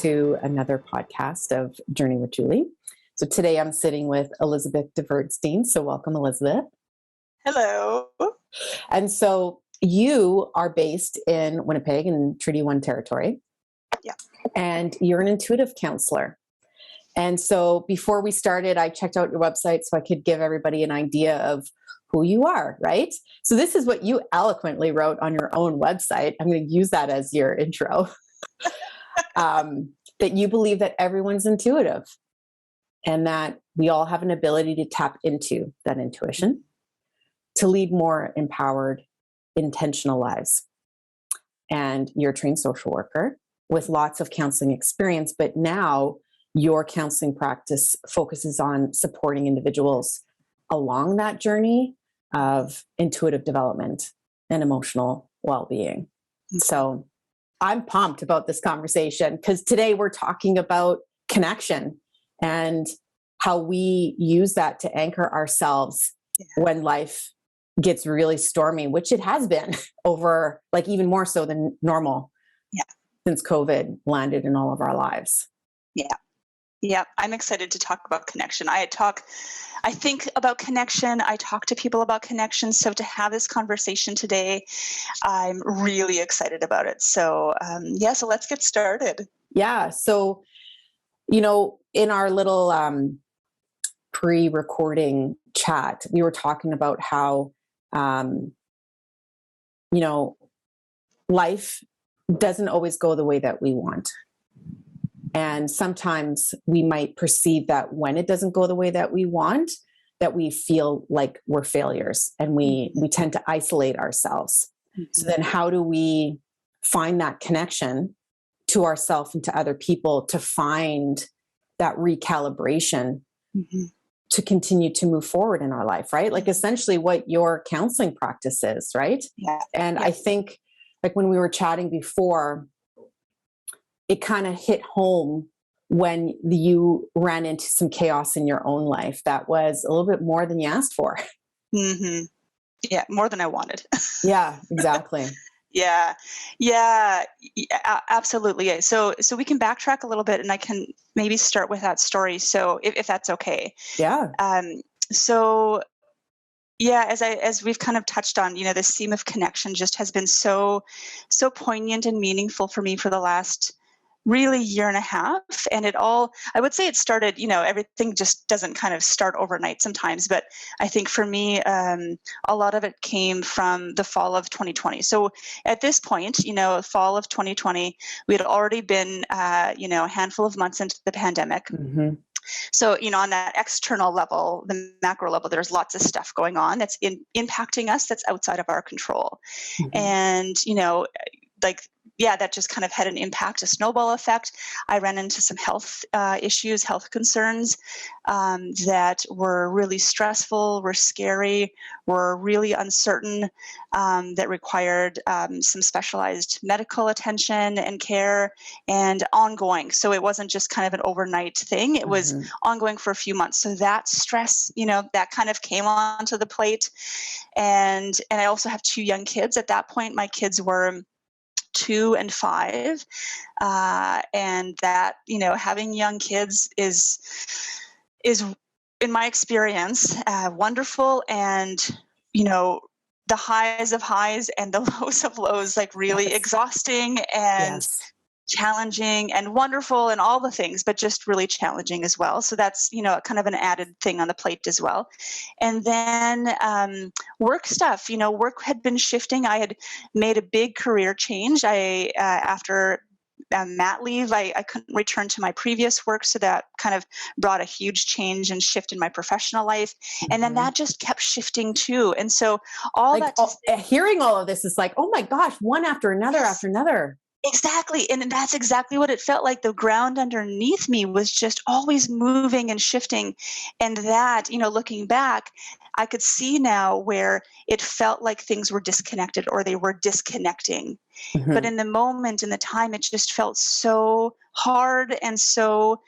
to another podcast of Journey with Julie. So today I'm sitting with Elizabeth DeVerdstein. So welcome, Elizabeth. Hello. And so you are based in Winnipeg in Treaty 1 territory. Yeah. And you're an intuitive counselor. And so before we started, I checked out your website so I could give everybody an idea of who you are, right? So this is what you eloquently wrote on your own website. I'm going to use that as your intro. That you believe that everyone's intuitive and that we all have an ability to tap into that intuition to lead more empowered, intentional lives. And you're a trained social worker with lots of counseling experience, but now your counseling practice focuses on supporting individuals along that journey of intuitive development and emotional well-being. So I'm pumped about this conversation because today we're talking about connection and how we use that to anchor ourselves when life gets really stormy, which it has been over, like even more so than normal since COVID landed in all of our lives. Yeah, I'm excited to talk about connection. I think about connection. I talk to people about connection. So to have this conversation today, I'm really excited about it. So so let's get started. Yeah. So, in our little pre-recording chat, we were talking about how, life doesn't always go the way that we want. And sometimes we might perceive that when it doesn't go the way that we want, that we feel like we're failures and we tend to isolate ourselves. Mm-hmm. So then how do we find that connection to ourselves and to other people to find that recalibration to continue to move forward in our life, right? Like essentially what your counseling practice is, right? Yeah. And I think like when we were chatting before, it kind of hit home when you ran into some chaos in your own life that was a little bit more than you asked for. Mm-hmm. Yeah, more than I wanted. Yeah, exactly. Yeah, absolutely. So we can backtrack a little bit, and I can maybe start with that story. So if that's okay. Yeah. As we've kind of touched on, this theme of connection just has been so poignant and meaningful for me for the last really year and a half. And I would say it started, everything just doesn't kind of start overnight sometimes, but I think for me, a lot of it came from the fall of 2020. So at this point, fall of 2020, we had already been, a handful of months into the pandemic. Mm-hmm. So, on that external level, the macro level, there's lots of stuff going on that's impacting us that's outside of our control. Mm-hmm. And, that just kind of had an impact, a snowball effect. I ran into some health issues, health concerns that were really stressful, were scary, were really uncertain, that required some specialized medical attention and care and ongoing. So it wasn't just kind of an overnight thing. It was ongoing for a few months. So that stress, that kind of came onto the plate. And I also have 2 young kids. At that point, my kids were 2 and 5, and that having young kids is in my experience wonderful, and the highs of highs and the lows of lows, like really exhausting and challenging and wonderful and all the things, but just really challenging as well. So that's, kind of an added thing on the plate as well. And then work stuff, work had been shifting. I had made a big career change. After mat leave, I couldn't return to my previous work. So that kind of brought a huge change and shift in my professional life. And then that just kept shifting too. And so hearing all of this is like, oh my gosh, one after another after another. Exactly. And that's exactly what it felt like. The ground underneath me was just always moving and shifting. And that, looking back, I could see now where it felt like things were disconnected or they were disconnecting. Mm-hmm. But in the moment, in the time, it just felt so hard and so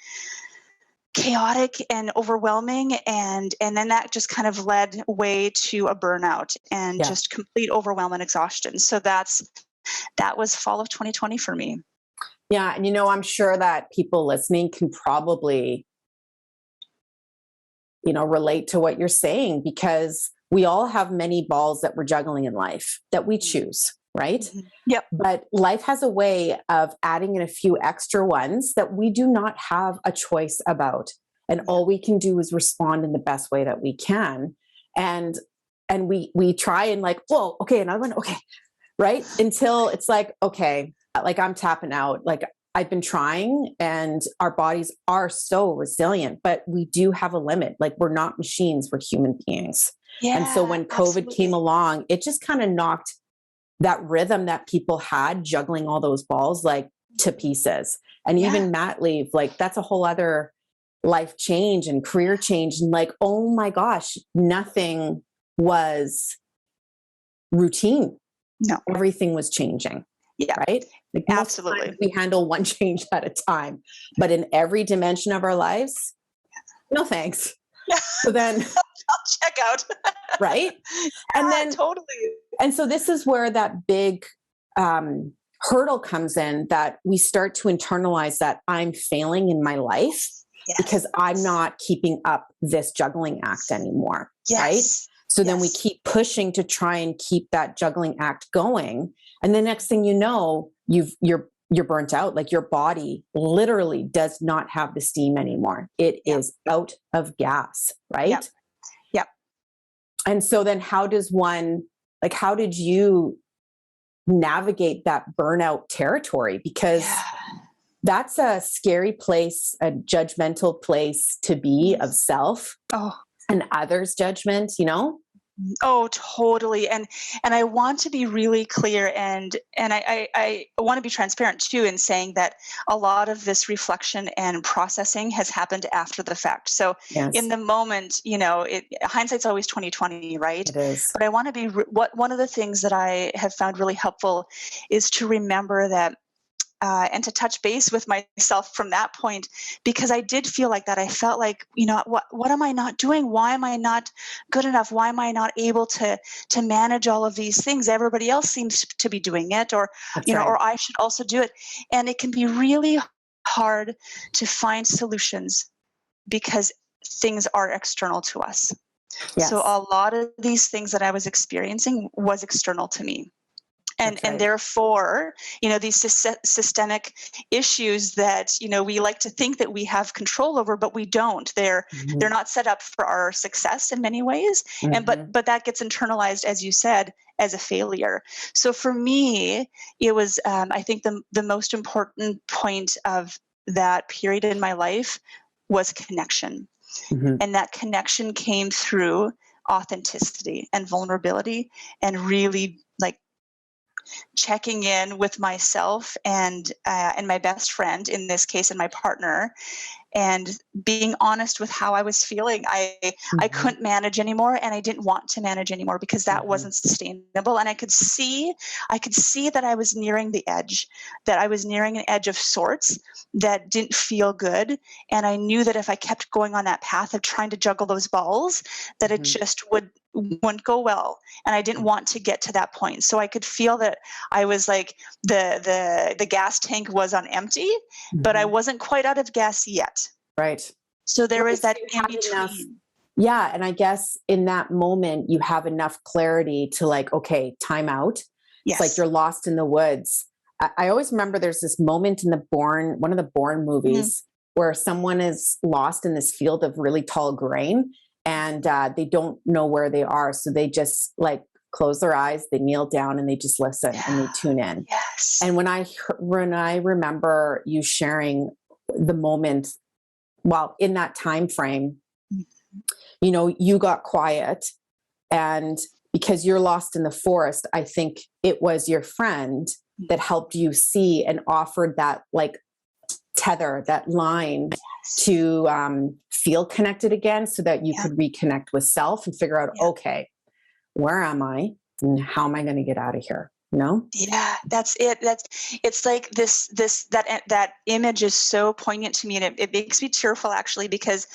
chaotic and overwhelming. And then that just kind of led way to a burnout and just complete overwhelm and exhaustion. So that was fall of 2020 for me. Yeah. And, I'm sure that people listening can probably, relate to what you're saying, because we all have many balls that we're juggling in life that we choose, right? Mm-hmm. Yep. But life has a way of adding in a few extra ones that we do not have a choice about. And all we can do is respond in the best way that we can. And we try and like, whoa, okay, another one, okay, right? Until it's like, okay, like I'm tapping out, like I've been trying, and our bodies are so resilient, but we do have a limit. Like we're not machines, we're human beings. Yeah, and so when COVID came along, it just kind of knocked that rhythm that people had juggling all those balls like to pieces. And even mat leave, like that's a whole other life change and career change. And like, oh my gosh, nothing was routine. No. Everything was changing. Yeah. Right? Like absolutely. We handle one change at a time, but in every dimension of our lives, no thanks. So then I'll check out. Right? And then totally. And so this is where that big hurdle comes in, that we start to internalize that I'm failing in my life because I'm not keeping up this juggling act anymore. Right? So then we keep pushing to try and keep that juggling act going. And the next thing you know, you're burnt out. Like your body literally does not have the steam anymore. It is out of gas, right? Yep. And so then how did you navigate that burnout territory? Because that's a scary place, a judgmental place to be of self and others' judgment, Oh, totally. And I want to be really clear, and I want to be transparent too in saying that a lot of this reflection and processing has happened after the fact. So in the moment, hindsight's always 20/20, right? It is. But I want to be one of the things that I have found really helpful is to remember that and to touch base with myself from that point, because I did feel like that. I felt like, what am I not doing? Why am I not good enough? Why am I not able to manage all of these things? Everybody else seems to be doing it, or, or I should also do it. And it can be really hard to find solutions because things are external to us. Yes. So a lot of these things that I was experiencing was external to me. And therefore, these systemic issues that, we like to think that we have control over, but we don't. They're not set up for our success in many ways. And but that gets internalized, as you said, as a failure. So for me, it was, I think the most important point of that period in my life was connection. And that connection came through authenticity and vulnerability, and really like checking in with myself and my best friend, in this case, and my partner, and being honest with how I was feeling. I couldn't manage anymore, and I didn't want to manage anymore because that wasn't sustainable. And I could see that I was nearing the edge, that I was nearing an edge of sorts that didn't feel good. And I knew that if I kept going on that path of trying to juggle those balls, that it just wouldn't go well. And I didn't want to get to that point. So I could feel that I was like, the gas tank was on empty, but I wasn't quite out of gas yet. Right. So there was that in between. Yeah. And I guess in that moment, you have enough clarity to like, okay, time out. Yes. It's like you're lost in the woods. I always remember there's this moment in one of the Bourne movies, where someone is lost in this field of really tall grain, and they don't know where they are. So they just like close their eyes, they kneel down, and they just listen and they tune in. Yes. And when I remember you sharing the moment, well, in that time frame, you got quiet, and because you're lost in the forest, I think it was your friend that helped you see and offered that like tether, that line to feel connected again, so that you could reconnect with self and figure out, okay, where am I and how am I going to get out of here? Yeah, that's it. It's like that image is so poignant to me, and it makes me tearful actually, because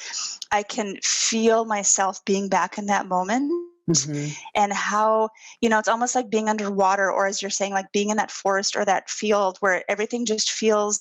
I can feel myself being back in that moment. Mhm. and how, it's almost like being underwater, or as you're saying, like being in that forest or that field where everything just feels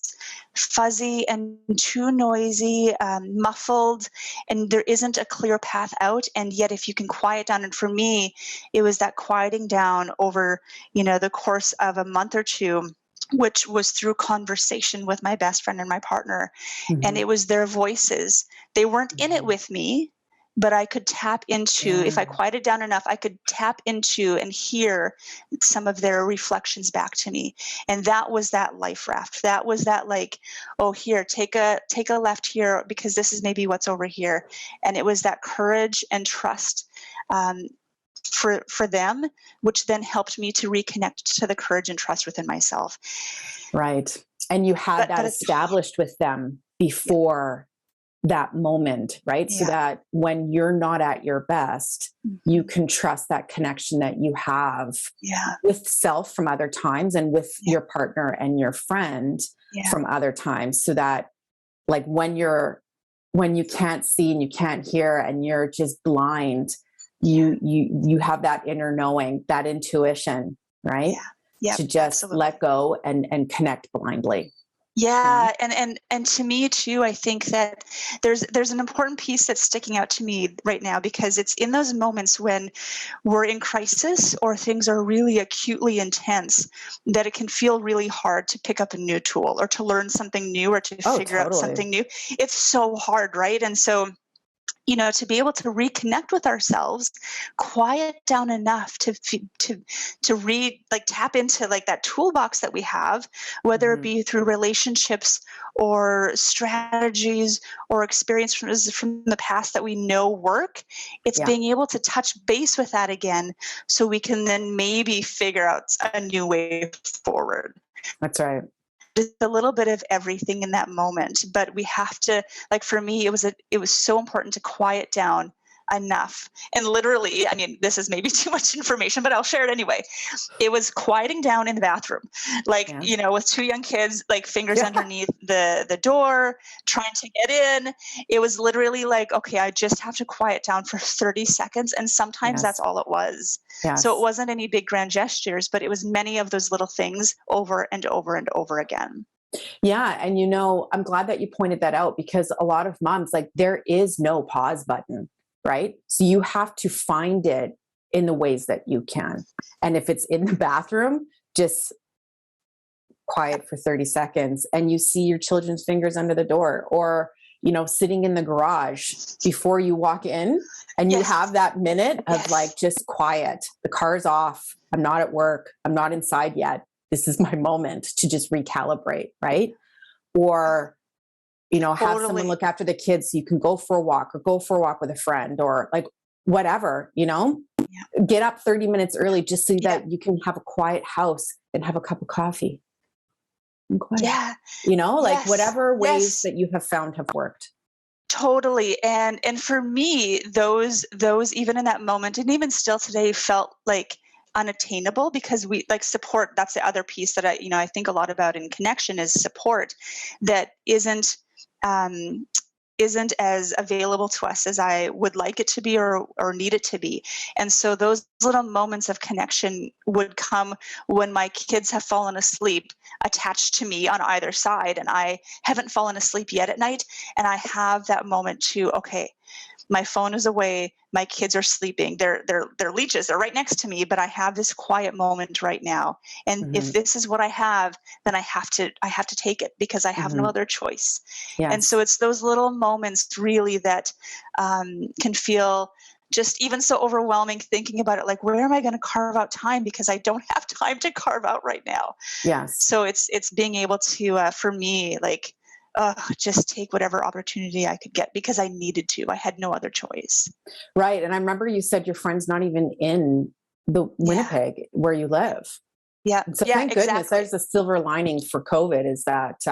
fuzzy and too noisy, muffled, and there isn't a clear path out. And yet if you can quiet down, and for me, it was that quieting down over, the course of a month or two, which was through conversation with my best friend and my partner. And Mhm. it was their voices. They weren't in it with me, but I could tap into, if I Yeah. quieted down enough, I could tap into and hear some of their reflections back to me. And that was that life raft. That was that, like, oh, here, take a left here, because this is maybe what's over here. And it was that courage and trust, for them, which then helped me to reconnect to the courage and trust within myself. Right. And you had But that it's, established with them before that moment, right? So yeah. that when you're not at your best, you Mhm. can trust that connection that you have Yeah. with self from other times and with Yeah. your partner and your friend Yeah. from other times. So that, like, when you can't see and you can't hear and you're just blind, you have that inner knowing, that intuition, right? Yeah. Yep, To just absolutely. let go and connect blindly. Yeah, and to me too, I think that there's an important piece that's sticking out to me right now, because it's in those moments when we're in crisis or things are really acutely intense that it can feel really hard to pick up a new tool or to learn something new or to Oh, figure out totally. something new. It's so hard, right? And so, to be able to reconnect with ourselves, quiet down enough to read, like tap into like that toolbox that we have, whether it Mhm. be through relationships or strategies or experience from the past that we know work. It's Yeah, being able to touch base with that again, so we can then maybe figure out a new way forward. that's right. Just a little bit of everything in that moment, but we have to, like, for me, it was so important to quiet down enough. And literally, I mean, this is maybe too much information, but I'll share it anyway. It was quieting down in the bathroom, like, Yeah. with two young kids, like fingers Yeah. underneath the door, trying to get in. It was literally like, okay, I just have to quiet down for 30 seconds. And sometimes that's Yes. all it was. So it Yes. wasn't any big grand gestures, but it was many of those little things over and over and over again. Yeah. And I'm glad that you pointed that out, because a lot of moms, like, there is no pause button, right? So you have to find it in the ways that you can. And if it's in the bathroom, just quiet for 30 seconds and you see your children's fingers under the door, or, sitting in the garage before you walk in, and you Yes. have that minute of Yes. like, just quiet. The car's off. I'm not at work. I'm not inside yet. This is my moment to just recalibrate, right? Or, have someone Totally. look after the kids so you can go for a walk, or go for a walk with a friend, or like whatever, get up 30 minutes early just so Yeah. that you can have a quiet house and have a cup of coffee and quiet. Yeah. Like Yes. whatever ways Yes. that you have found have worked. Totally. And for me, those even in that moment, and even still today, felt like unattainable, because we, like, support, that's the other piece that I think a lot about in connection, is support that um isn't as available to us as I would like it to be, or need it to be. And so those little moments of connection would come when my kids have fallen asleep attached to me on either side, and I haven't fallen asleep yet at night. And I have that moment to, okay, my phone is away, my kids are sleeping, they're leeches, they're right next to me, but I have this quiet moment right now. And if Mm-hmm. this is what I have, then I have to take it, because I have no Mm-hmm. other choice. Yes. And so it's those little moments really that can feel just even so overwhelming, thinking about it, like, where am I going to carve out time, because I don't have time to carve out right now. Yes. So it's being able to, for me, like, just take whatever opportunity I could get, because I needed to. I had no other choice. Right. And I remember you said your friend's not even in the Winnipeg where you live. Yeah. And so Yeah, thank goodness exactly. there's a silver lining for COVID, is that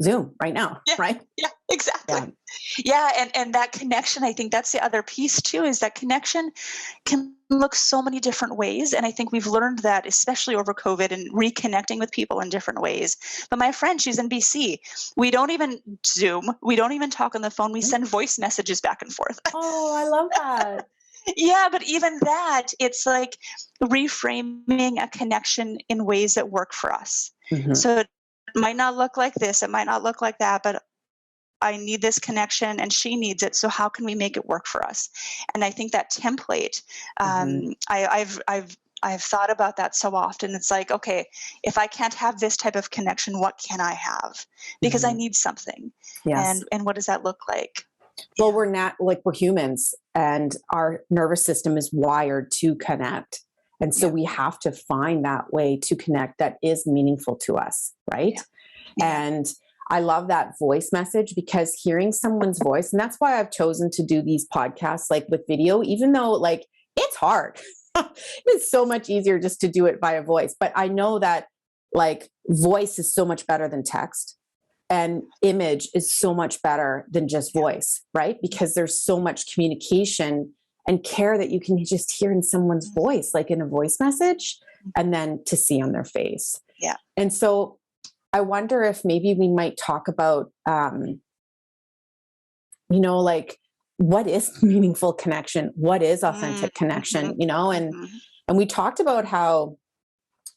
Zoom right now, Yeah. right? Yeah, exactly. Yeah. And that connection, I think that's the other piece too, is that connection can look so many different ways. And I think we've learned that, especially over COVID, and reconnecting with people in different ways. But my friend, she's in BC. We don't even Zoom. We don't even talk on the phone. We send voice messages back and forth. Oh, I love that. Yeah, but even that, it's like reframing a connection in ways that work for us. Mhm. So it might not look like this, it might not look like that, but I need this connection and she needs it. So how can we make it work for us? And I think that template, Mhm. I've thought about that so often. It's like, okay, if I can't have this type of connection, what can I have? Because I Mhm. need something. Yes. And what does that look like? Well, Yeah. we're not like we're humans and our nervous system is wired to connect. And so Yeah. we have to find that way to connect that is meaningful to us, right? Yeah. Yeah. And I love that voice message because hearing someone's voice, and that's why I've chosen to do these podcasts like with video, even though like it's hard. It's so much easier just to do it via voice. But I know that like voice is so much better than text. And image is so much better than just voice, right? Because there's so much communication and care that you can just hear in someone's voice, like in a voice message, and then to see on their face. Yeah. And so I wonder if maybe we might talk about, like what is meaningful connection? What is authentic connection? And we talked about how,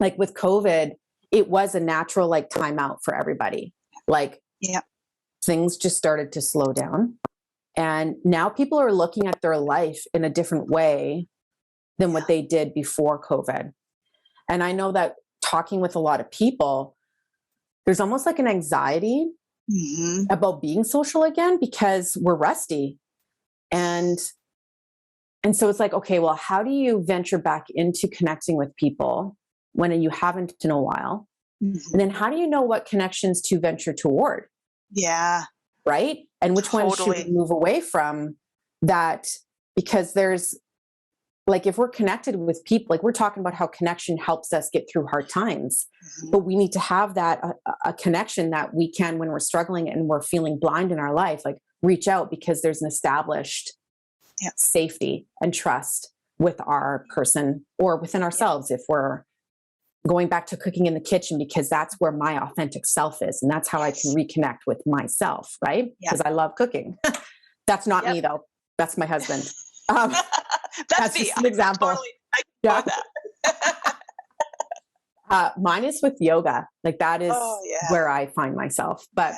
like with COVID, it was a natural like timeout for everybody. Like Yeah. things just started to slow down. And now people are looking at their life in a different way than what they did before COVID. And I know that talking with a lot of people, there's almost like an anxiety about being social again because we're rusty. And so it's like, okay, well, how do you venture back into connecting with people when you haven't in a while? And then how do you know what connections to venture toward? Yeah. Right? And which ones should we move away from that? Because there's like, if we're connected with people, like we're talking about how connection helps us get through hard times, but we need to have that a connection that we can, when we're struggling and we're feeling blind in our life, like reach out because there's an established safety and trust with our person or within ourselves. If we're going back to cooking in the kitchen, because that's where my authentic self is. And that's how I can reconnect with myself, right? Because I love cooking. That's not me though. That's my husband. That's me. just an example. I know that. Mine is with yoga. Like that is where I find myself. But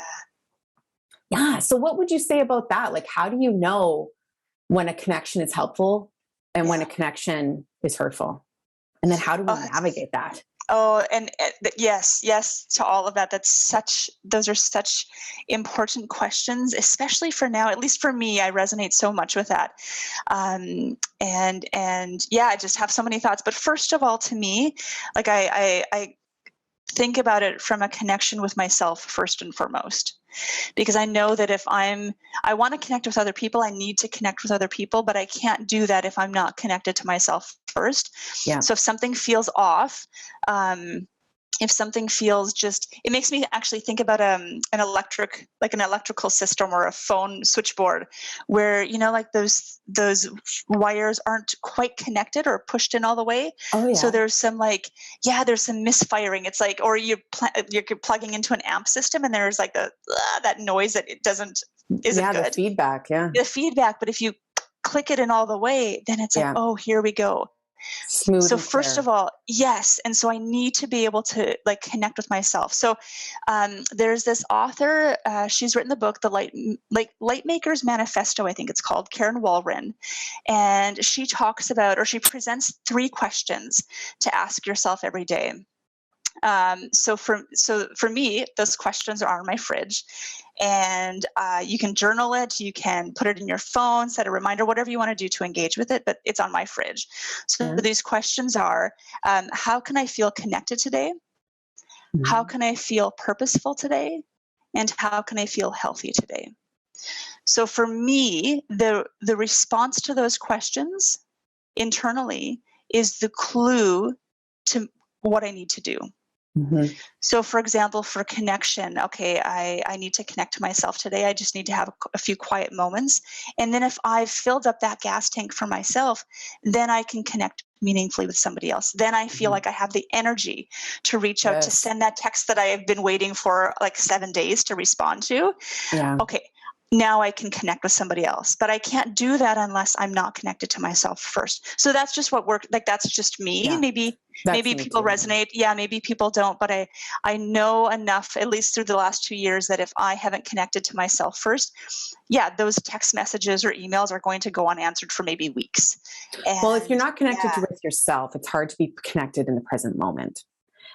so what would you say about that? Like, how do you know when a connection is helpful and when a connection is hurtful? And then how do we navigate that? Oh, and yes to all of that. Those are such important questions, especially for now. At least for me, I resonate so much with that. And I just have so many thoughts. But first of all, to me, like I think about it from a connection with myself first and foremost, because I know that if I want to connect with other people, I need to connect with other people, but I can't do that if I'm not connected to myself first. Yeah. So if something feels off, if something feels it makes me actually think about an electrical system or a phone switchboard where, like those wires aren't quite connected or pushed in all the way. Oh, yeah. So there's some there's some misfiring. It's like, or you're plugging into an amp system and there's like that noise that isn't good. The feedback. Yeah. The feedback. But if you click it in all the way, then it's like, oh, here we go. Smooth. So first of all, yes. And so I need to be able to connect with myself. So there's this author, she's written the book, the Lightmaker's Manifesto, I think it's called, Karen Walrond. And she talks about, or she presents 3 questions to ask yourself every day. So for me, those questions are on my fridge, and you can journal it, you can put it in your phone, set a reminder, whatever you want to do to engage with it, but it's on my fridge. So these questions are, how can I feel connected today? How can I feel purposeful today? And how can I feel healthy today? So for me, the response to those questions internally is the clue to what I need to do. So for example, for connection, okay, I need to connect to myself today. I just need to have a few quiet moments. And then if I've filled up that gas tank for myself, then I can connect meaningfully with somebody else. Then I feel like I have the energy to reach out, to send that text that I have been waiting for 7 days to respond to. Yeah. Okay. now I can connect with somebody else. But I can't do that unless I'm not connected to myself first. So that's just what worked. Like, that's just me. Yeah, Maybe that's me people too. resonate. Yeah, maybe people don't. But I know enough, at least through the last 2 years, that if I haven't connected to myself first, yeah, those text messages or emails are going to go unanswered for maybe weeks. Well, if you're And not connected yeah, with yourself, it's hard to be connected in the present moment.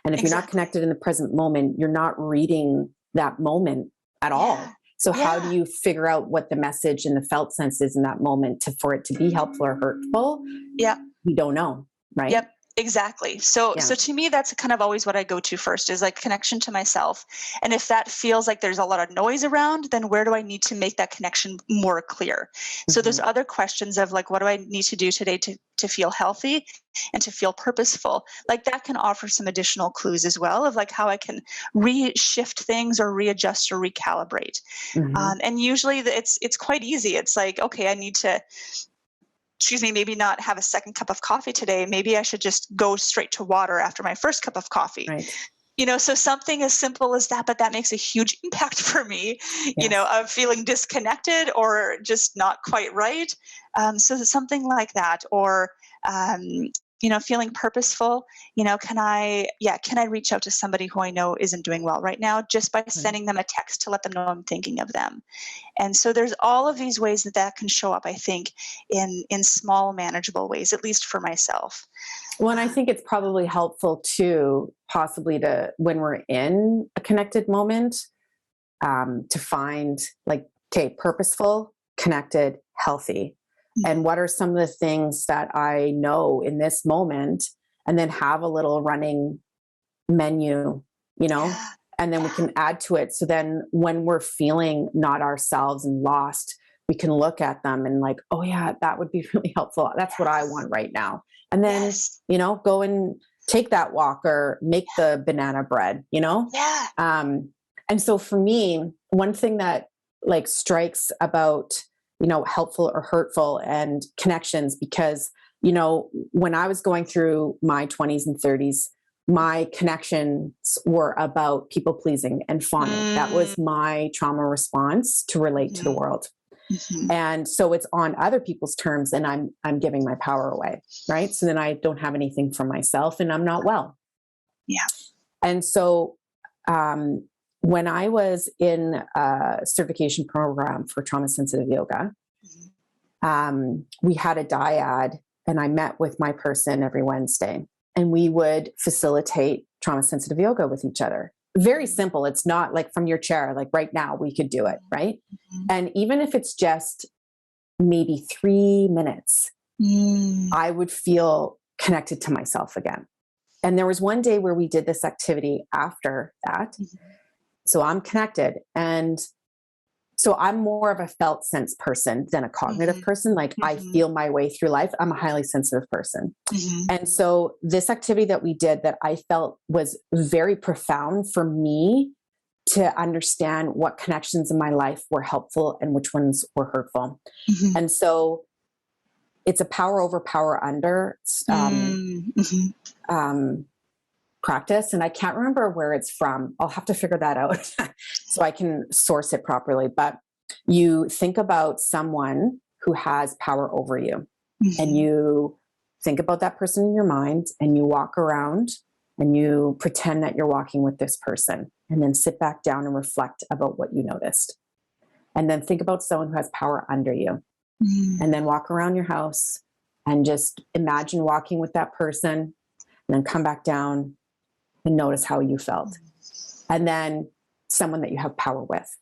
And if you're not exactly. connected in the present moment, you're not reading that moment at all. Yeah. So how do Yeah. you figure out what the message and the felt sense is in that moment for it to be helpful or hurtful? Yeah. We don't know, right? Yep. Exactly. So Yeah. to me, that's kind of always what I go to first, is like connection to myself. And if that feels like there's a lot of noise around, then where do I need to make that connection more clear? So there's Mhm. other questions of like, what do I need to do today to feel healthy and to feel purposeful? Like, that can offer some additional clues as well of like how I can reshift things or readjust or recalibrate. Mhm. And usually it's quite easy. It's like, okay, I need to, maybe not have a second cup of coffee today. Maybe I should just go straight to water after my first cup of coffee. Right. So something as simple as that, but that makes a huge impact for me, Yes. of feeling disconnected or just not quite right. So something like that, or, feeling purposeful, can I reach out to somebody who I know isn't doing well right now, just by Right. sending them a text to let them know I'm thinking of them. And so there's all of these ways that can show up, I think, in small, manageable ways, at least for myself. Well, and I think it's probably helpful too, possibly when we're in a connected moment, to find like, okay, purposeful, connected, healthy. And what are some of the things that I know in this moment? And then have a little running menu, Yeah. and then we can add to it. So then when we're feeling not ourselves and lost, we can look at them and like, oh yeah, that would be really helpful. That's what I want right now. And then, Yes. go and take that walk or make the banana bread, Yeah. And so for me, one thing that like strikes about, helpful or hurtful and connections, because, when I was going through my 20s and 30s, my connections were about people pleasing and fawning. That was my trauma response to relate to the world. Mm-hmm. And so it's on other people's terms, and I'm giving my power away, right? So then I don't have anything for myself and I'm not well. Yeah. And so when I was in a certification program for trauma sensitive yoga, we had a dyad, and I met with my person every Wednesday, and we would facilitate trauma sensitive yoga with each other. Very simple. It's not like from your chair, like right now we could do it, right? Mm-hmm. And even if it's just maybe 3 minutes, I would feel connected to myself again. And there was one day where we did this activity after that. So I'm connected. And so I'm more of a felt sense person than a cognitive person. Like I feel my way through life. I'm a highly sensitive person. And so this activity that we did that I felt was very profound for me to understand what connections in my life were helpful and which ones were hurtful. And so it's a power over, power under practice. And I can't remember where it's from. I'll have to figure that out so I can source it properly. But you think about someone who has power over you, and you think about that person in your mind, and you walk around and you pretend that you're walking with this person, and then sit back down and reflect about what you noticed. And then think about someone who has power under you, and then walk around your house and just imagine walking with that person, and then come back down and notice how you felt. And then someone that you have power with.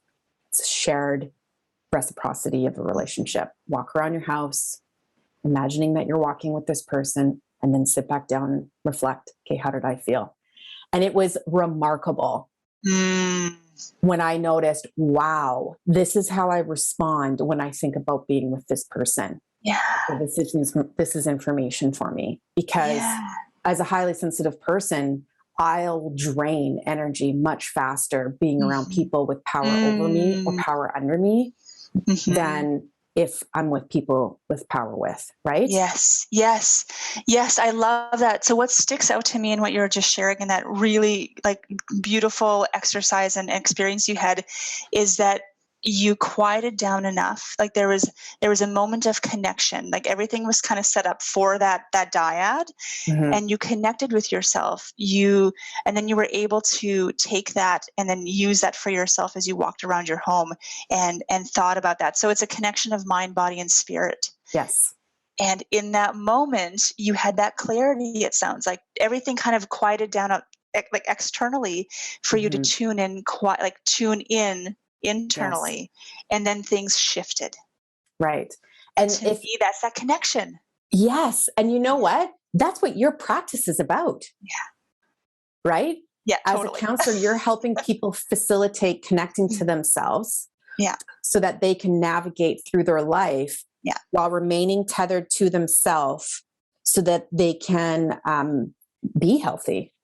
It's a shared reciprocity of a relationship. Walk around your house, imagining that you're walking with this person, and then sit back down and reflect, okay, how did I feel? And it was remarkable when I noticed, wow, this is how I respond when I think about being with this person. Yeah. So this is information for me, because as a highly sensitive person, I'll drain energy much faster being around people with power over me or power under me than if I'm with people with power with, right? Yes. I love that. So what sticks out to me in what you're just sharing, in that really like beautiful exercise and experience you had, is that you quieted down enough. Like there was a moment of connection. Like everything was kind of set up for that dyad, and you connected with yourself. And then you were able to take that and then use that for yourself as you walked around your home and thought about that. So it's a connection of mind, body, and spirit. Yes. And in that moment, you had that clarity. It sounds like everything kind of quieted down, like externally, for you to tune in internally, and then things shifted. Right. And to me, that's that connection. Yes. And you know what? That's what your practice is about. Yeah. Right? Yeah. As a counselor, you're helping people facilitate connecting to themselves. Yeah. So that they can navigate through their life while remaining tethered to themselves, so that they can be healthy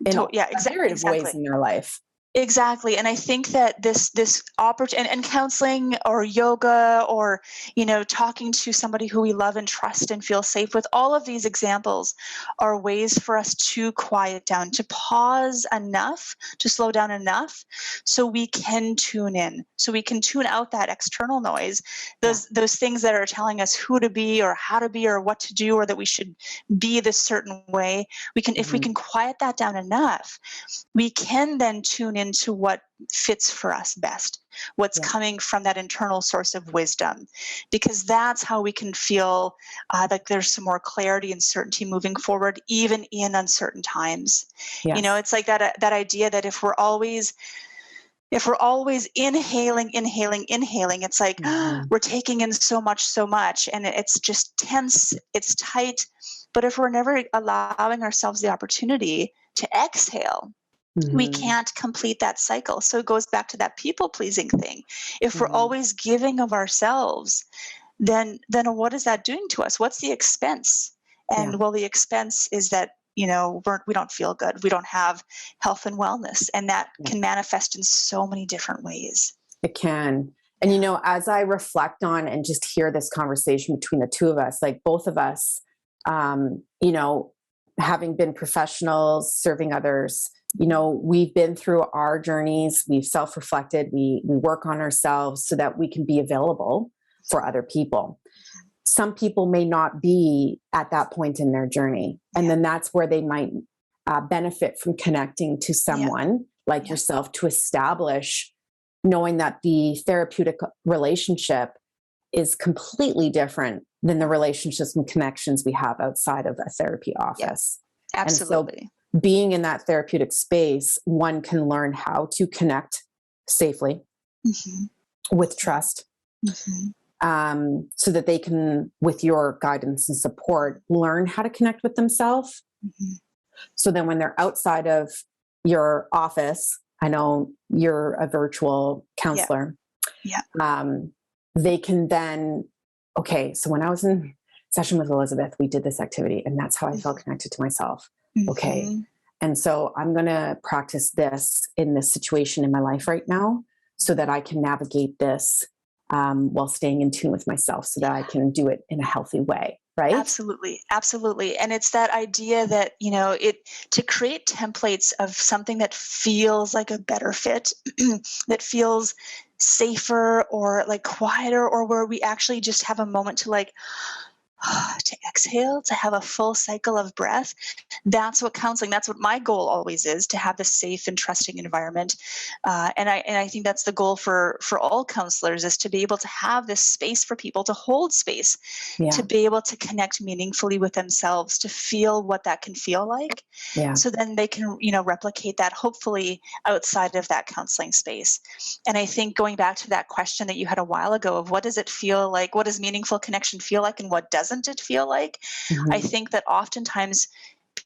in a myriad of ways in their life. Exactly. And I think that this opportunity and counseling or yoga or, talking to somebody who we love and trust and feel safe with, all of these examples are ways for us to quiet down, to pause enough, to slow down enough so we can tune in, so we can tune out that external noise, those things that are telling us who to be or how to be or what to do, or that we should be this certain way. We can, if we can quiet that down enough, we can then tune into what fits for us best, what's coming from that internal source of wisdom, because that's how we can feel like there's some more clarity and certainty moving forward, even in uncertain times. Yes. It's like that idea that if we're always inhaling, it's like we're taking in so much, and it's just tense, it's tight. But if we're never allowing ourselves the opportunity to exhale, we can't complete that cycle. So it goes back to that people-pleasing thing. If we're always giving of ourselves, then what is that doing to us? What's the expense? And well, the expense is that, we don't feel good. We don't have health and wellness. And that can manifest in so many different ways. It can. And, as I reflect on and just hear this conversation between the two of us, like both of us, having been professionals, serving others, we've been through our journeys, we've self-reflected, we work on ourselves so that we can be available for other people. Some people may not be at that point in their journey. And then that's where they might benefit from connecting to someone like yourself to establish, knowing that the therapeutic relationship is completely different than the relationships and connections we have outside of a therapy office. Absolutely. And so being in that therapeutic space, one can learn how to connect safely with trust, so that they can, with your guidance and support, learn how to connect with themselves. So then when they're outside of your office, I know you're a virtual counselor, they can then, okay, so when I was in session with Elizabeth, we did this activity and that's how I felt connected to myself. Okay. And so I'm going to practice this in this situation in my life right now so that I can navigate this while staying in tune with myself so that I can do it in a healthy way. Right? Absolutely. Absolutely. And it's that idea that, to create templates of something that feels like a better fit, that feels safer or like quieter, or where we actually just have a moment to to exhale, to have a full cycle of breath. That's what counseling, that's what my goal always is, to have this safe and trusting environment. And I think that's the goal for all counselors, is to be able to have this space for people, to hold space, to be able to connect meaningfully with themselves, to feel what that can feel like. So then they can, replicate that hopefully outside of that counseling space. And I think going back to that question that you had a while ago of what does it feel like, what does meaningful connection feel like, and what doesn't it feel like? I think that oftentimes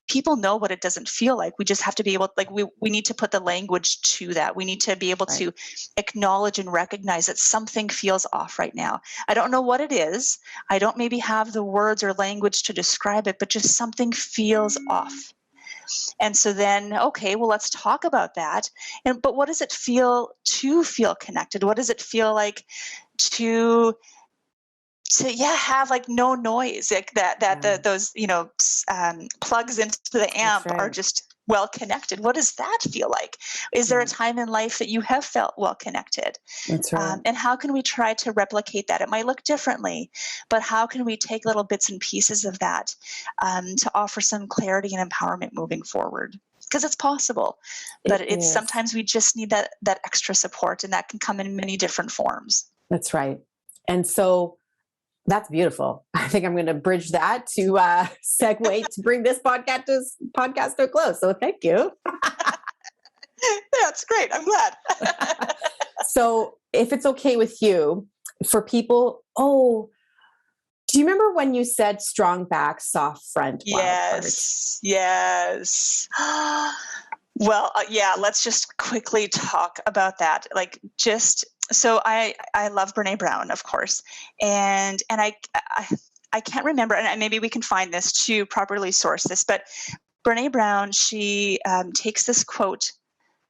people know what it doesn't feel like. We just have to be able, we need to put the language to that. We need to be able to acknowledge and recognize that something feels off right now. I don't know what it is. I don't maybe have the words or language to describe it, but just something feels off. And so then, okay, well, let's talk about that. But what does it feel to feel connected? What does it feel like to have no noise, like those plugs into the amp are just well connected? What does that feel like? Is there a time in life that you have felt well connected? That's right. And how can we try to replicate that? It might look differently, but how can we take little bits and pieces of that to offer some clarity and empowerment moving forward? Because it's possible, but it's sometimes we just need that extra support, and that can come in many different forms. That's right. And so that's beautiful. I think I'm going to bridge that to segue to bring this podcast to a close. So thank you. That's great. I'm glad. So if it's okay with you, for people, do you remember when you said strong back, soft front? Yes. Well, yeah, let's just quickly talk about that. So I love Brene Brown, of course. And I can't remember, and maybe we can find this to properly source this, but Brene Brown, she takes this quote,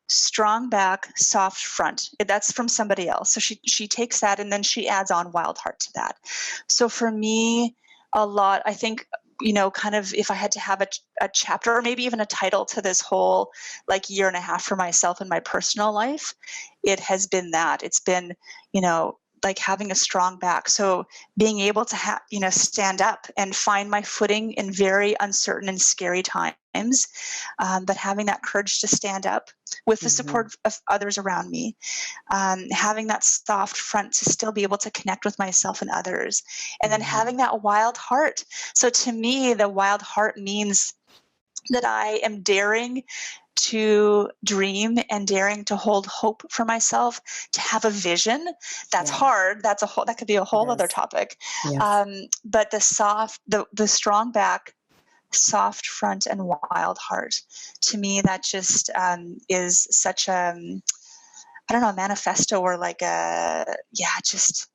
strong back, soft front. That's from somebody else. So she takes that and then she adds on wild heart to that. So for me, a lot, I think, kind of if I had to have a chapter or maybe even a title to this whole year and a half for myself in my personal life, it has been that. It's been, having a strong back. So being able to stand up and find my footing in very uncertain and scary times, but having that courage to stand up with the support of others around me, having that soft front to still be able to connect with myself and others, and then having that wild heart. So to me, the wild heart means that I am daring to dream and daring to hold hope for myself, to have a vision. That's hard. That could be a whole other topic. Yes. But the strong back, soft front, and wild heart, to me, that just is such a manifesto, or just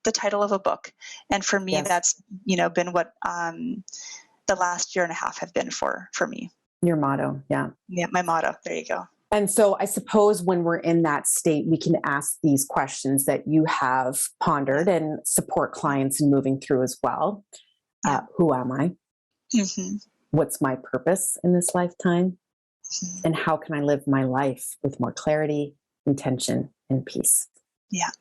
the title of a book. And for me, that's been what the last year and a half have been for me. Your motto. Yeah. Yeah. My motto. There you go. And so I suppose when we're in that state, we can ask these questions that you have pondered and support clients in moving through as well. Who am I? Mm-hmm. What's my purpose in this lifetime? Mm-hmm. And how can I live my life with more clarity, intention, and peace? Yeah.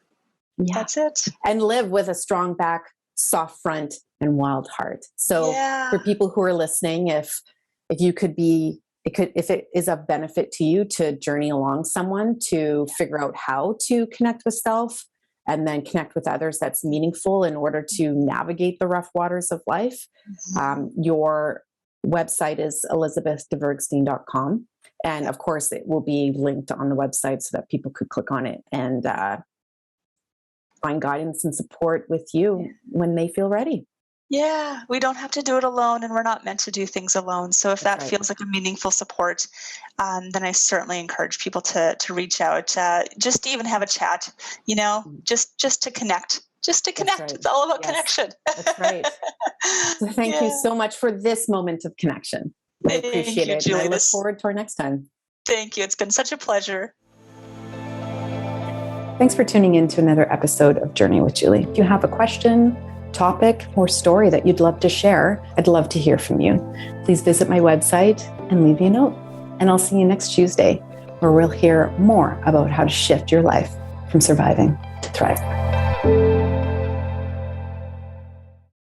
That's it. And live with a strong back, soft front, and wild heart. So for people who are listening, if you could be, if it is of benefit to you to journey along someone to figure out how to connect with self and then connect with others that's meaningful in order to navigate the rough waters of life, your website is elizabethdevergstein.com. And of course, it will be linked on the website so that people could click on it and find guidance and support with you when they feel ready. Yeah, we don't have to do it alone, and we're not meant to do things alone. So if that feels like a meaningful support, then I certainly encourage people to reach out, just to even have a chat, just to connect. Just to connect. Right. It's all about connection. That's right. So thank you so much for this moment of connection. I appreciate it. Julie. And I look forward to our next time. Thank you. It's been such a pleasure. Thanks for tuning in to another episode of Journey with Julie. If you have a question, topic, or story that you'd love to share, I'd love to hear from you. Please visit my website and leave me a note. And I'll see you next Tuesday, where we'll hear more about how to shift your life from surviving to thrive.